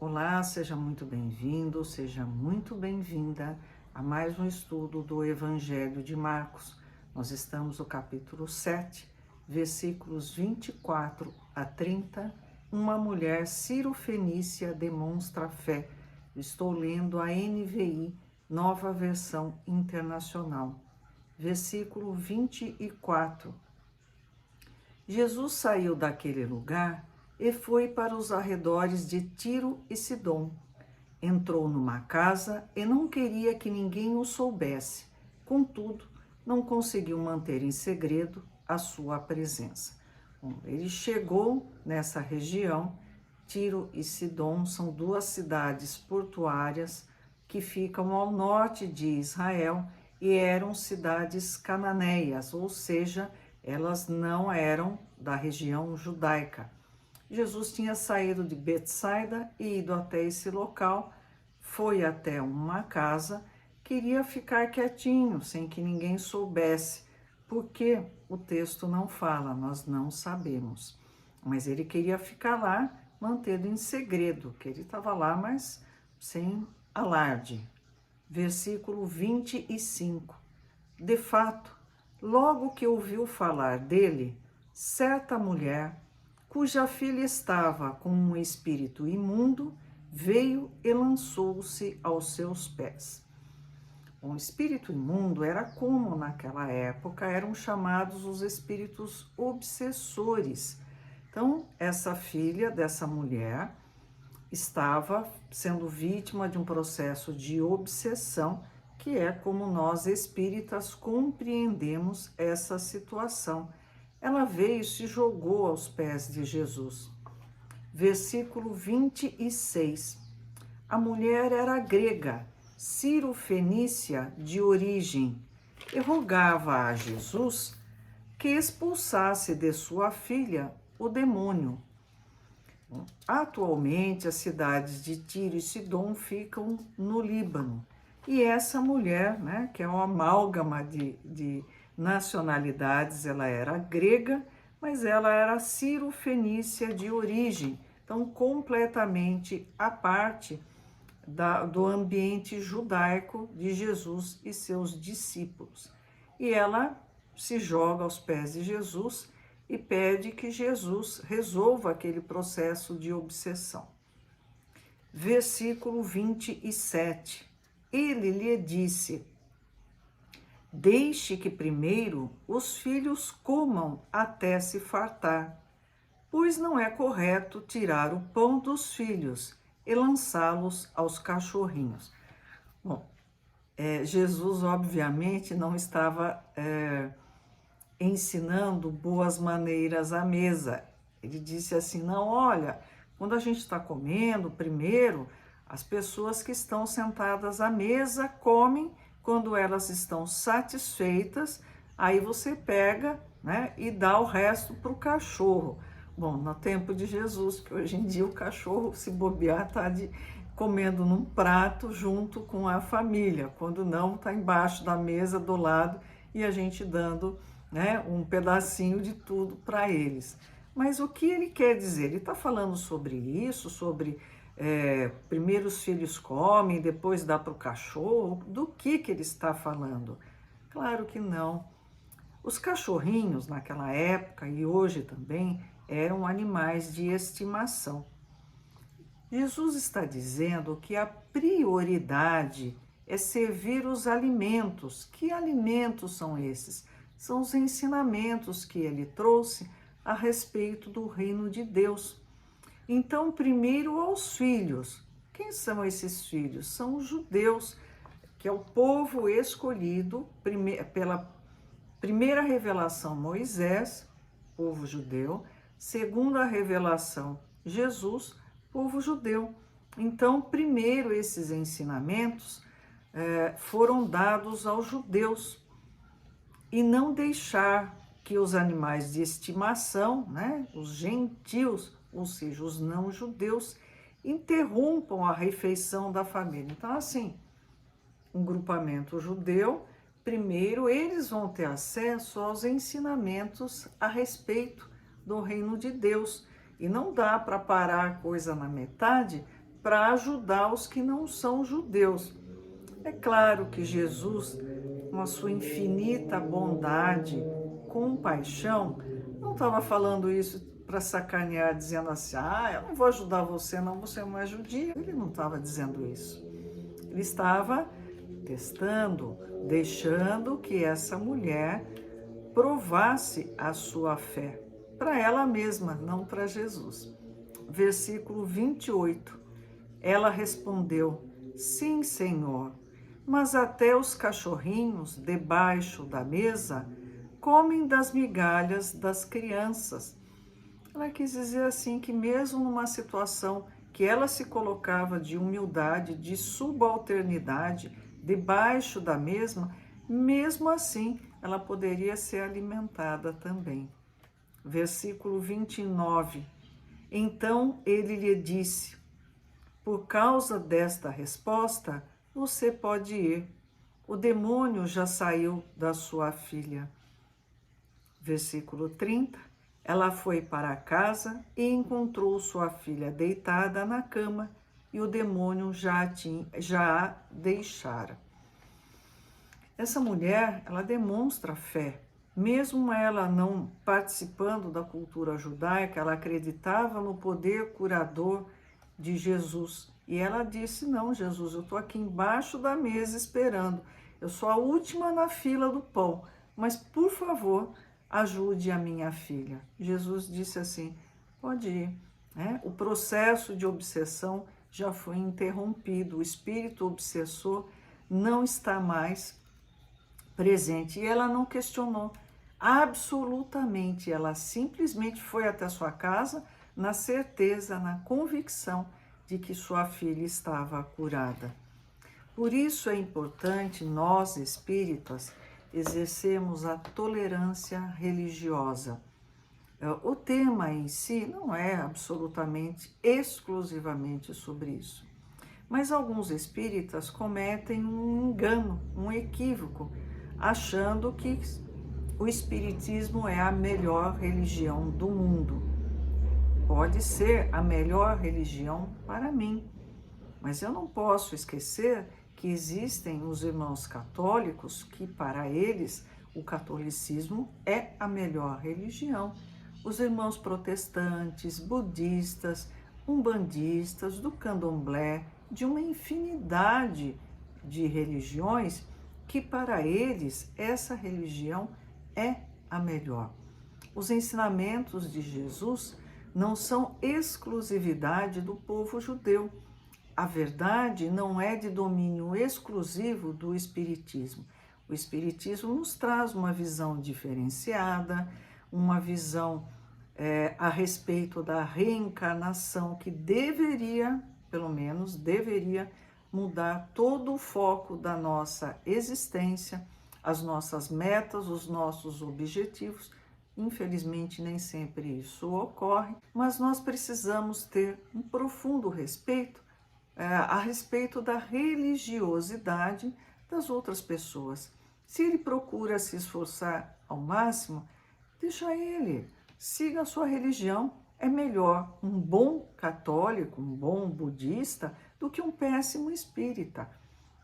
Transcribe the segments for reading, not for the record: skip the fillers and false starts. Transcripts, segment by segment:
Olá, seja muito bem-vindo, seja muito bem-vinda a mais um estudo do Evangelho de Marcos. Nós estamos no capítulo 7, versículos 24 a 30. Uma mulher cirofenícia demonstra fé. Estou lendo a NVI, Nova Versão Internacional. Versículo 24. Jesus saiu daquele lugar e foi para os arredores de Tiro e Sidom. Entrou numa casa e não queria que ninguém o soubesse. Contudo, não conseguiu manter em segredo a sua presença. Bom, ele chegou nessa região. Tiro e Sidom são duas cidades portuárias que ficam ao norte de Israel e eram cidades cananeias, ou seja, elas não eram da região judaica. Jesus tinha saído de Betsaida e ido até esse local, foi até uma casa, queria ficar quietinho, sem que ninguém soubesse, porque o texto não fala, nós não sabemos. Mas ele queria ficar lá, mantendo em segredo, que ele estava lá, mas sem alarde. Versículo 25. De fato, logo que ouviu falar dele, certa mulher, cuja filha estava com um espírito imundo, veio e lançou-se aos seus pés. O espírito imundo era como naquela época eram chamados os espíritos obsessores. Então, essa filha dessa mulher estava sendo vítima de um processo de obsessão, que é como nós espíritas compreendemos essa situação. Ela veio e se jogou aos pés de Jesus. Versículo 26. A mulher era grega, cirofenícia de origem, e rogava a Jesus que expulsasse de sua filha o demônio. Atualmente, as cidades de Tiro e Sidom ficam no Líbano. E essa mulher, né, que é uma amálgama de nacionalidades, ela era grega, mas ela era cirofenícia de origem, então completamente à parte do ambiente judaico de Jesus e seus discípulos. E ela se joga aos pés de Jesus e pede que Jesus resolva aquele processo de obsessão. Versículo 27. Ele lhe disse: deixe que primeiro os filhos comam até se fartar, pois não é correto tirar o pão dos filhos e lançá-los aos cachorrinhos. Bom, Jesus obviamente não estava ensinando boas maneiras à mesa. Ele disse assim, não, olha, quando a gente está comendo, primeiro, as pessoas que estão sentadas à mesa comem, quando elas estão satisfeitas, aí você pega, né, e dá o resto para o cachorro. Bom, no tempo de Jesus, que hoje em dia o cachorro, se bobear, está comendo num prato junto com a família, quando não, está embaixo da mesa, do lado, e a gente dando, né, um pedacinho de tudo para eles. Mas o que ele quer dizer? Ele está falando sobre isso, sobre primeiro os filhos comem, depois dá para o cachorro. Do que ele está falando? Claro que não. Os cachorrinhos naquela época e hoje também eram animais de estimação. Jesus está dizendo que a prioridade é servir os alimentos. Que alimentos são esses? São os ensinamentos que ele trouxe a respeito do reino de Deus. Então, primeiro aos filhos. Quem são esses filhos? São os judeus, que é o povo escolhido pela primeira revelação Moisés, povo judeu, segunda revelação Jesus, povo judeu. Então, primeiro esses ensinamentos foram dados aos judeus e não deixar que os animais de estimação, né, os gentios, ou seja, os não-judeus, interrompam a refeição da família. Então, assim, um grupamento judeu, primeiro eles vão ter acesso aos ensinamentos a respeito do reino de Deus. E não dá para parar a coisa na metade, para ajudar os que não são judeus. É claro que Jesus, com a sua infinita bondade, compaixão, não estava falando isso para sacanear, dizendo assim, eu não vou ajudar você não, você não é judia. Ele não estava dizendo isso. Ele estava testando, deixando que essa mulher provasse a sua fé para ela mesma, não para Jesus. Versículo 28. Ela respondeu: Sim, Senhor, mas até os cachorrinhos debaixo da mesa comem das migalhas das crianças. Ela quis dizer assim que mesmo numa situação que ela se colocava de humildade, de subalternidade, debaixo da mesma, mesmo assim ela poderia ser alimentada também. Versículo 29. Então ele lhe disse: Por causa desta resposta, você pode ir. O demônio já saiu da sua filha. Versículo 30. Ela foi para casa e encontrou sua filha deitada na cama e o demônio já a deixara. Essa mulher, ela demonstra fé. Mesmo ela não participando da cultura judaica, ela acreditava no poder curador de Jesus. E ela disse, não, Jesus, eu estou aqui embaixo da mesa esperando. Eu sou a última na fila do pão, mas por favor, ajude a minha filha. Jesus disse assim, pode ir. O processo de obsessão já foi interrompido, o espírito obsessor não está mais presente. E ela não questionou absolutamente, ela simplesmente foi até sua casa na certeza, na convicção de que sua filha estava curada. Por isso é importante nós, espíritas, exercermos a tolerância religiosa. O tema em si não é absolutamente, exclusivamente sobre isso. Mas alguns espíritas cometem um engano, um equívoco, achando que o espiritismo é a melhor religião do mundo. Pode ser a melhor religião para mim, mas eu não posso esquecer que existem os irmãos católicos que, para eles, o catolicismo é a melhor religião. Os irmãos protestantes, budistas, umbandistas, do candomblé, de uma infinidade de religiões que, para eles, essa religião é a melhor. Os ensinamentos de Jesus não são exclusividade do povo judeu. A verdade não é de domínio exclusivo do Espiritismo. O Espiritismo nos traz uma visão diferenciada, uma visão a respeito da reencarnação que deveria, pelo menos deveria, mudar todo o foco da nossa existência, as nossas metas, os nossos objetivos. Infelizmente, nem sempre isso ocorre, mas nós precisamos ter um profundo respeito a respeito da religiosidade das outras pessoas. Se ele procura se esforçar ao máximo, deixa ele, siga a sua religião. É melhor um bom católico, um bom budista, do que um péssimo espírita.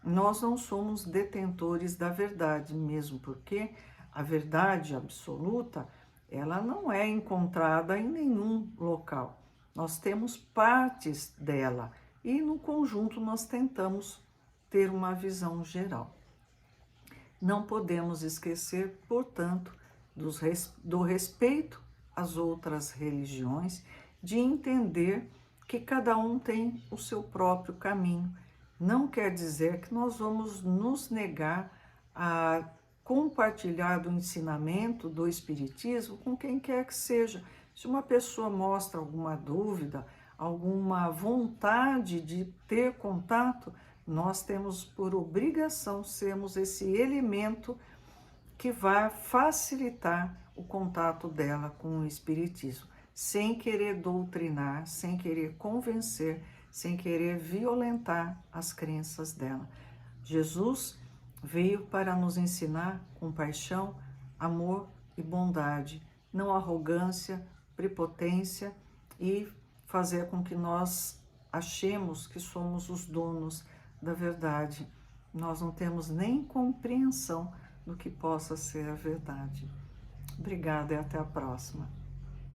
Nós não somos detentores da verdade, mesmo porque a verdade absoluta, ela não é encontrada em nenhum local. Nós temos partes dela e no conjunto nós tentamos ter uma visão geral. Não podemos esquecer, portanto, do respeito às outras religiões, de entender que cada um tem o seu próprio caminho. Não quer dizer que nós vamos nos negar a compartilhar do ensinamento do Espiritismo com quem quer que seja. Se uma pessoa mostra alguma dúvida, alguma vontade de ter contato, nós temos por obrigação sermos esse elemento que vai facilitar o contato dela com o Espiritismo, sem querer doutrinar, sem querer convencer, sem querer violentar as crenças dela. Jesus veio para nos ensinar compaixão, amor e bondade, não arrogância, prepotência e fazer com que nós achemos que somos os donos da verdade. Nós não temos nem compreensão do que possa ser a verdade. Obrigada e até a próxima.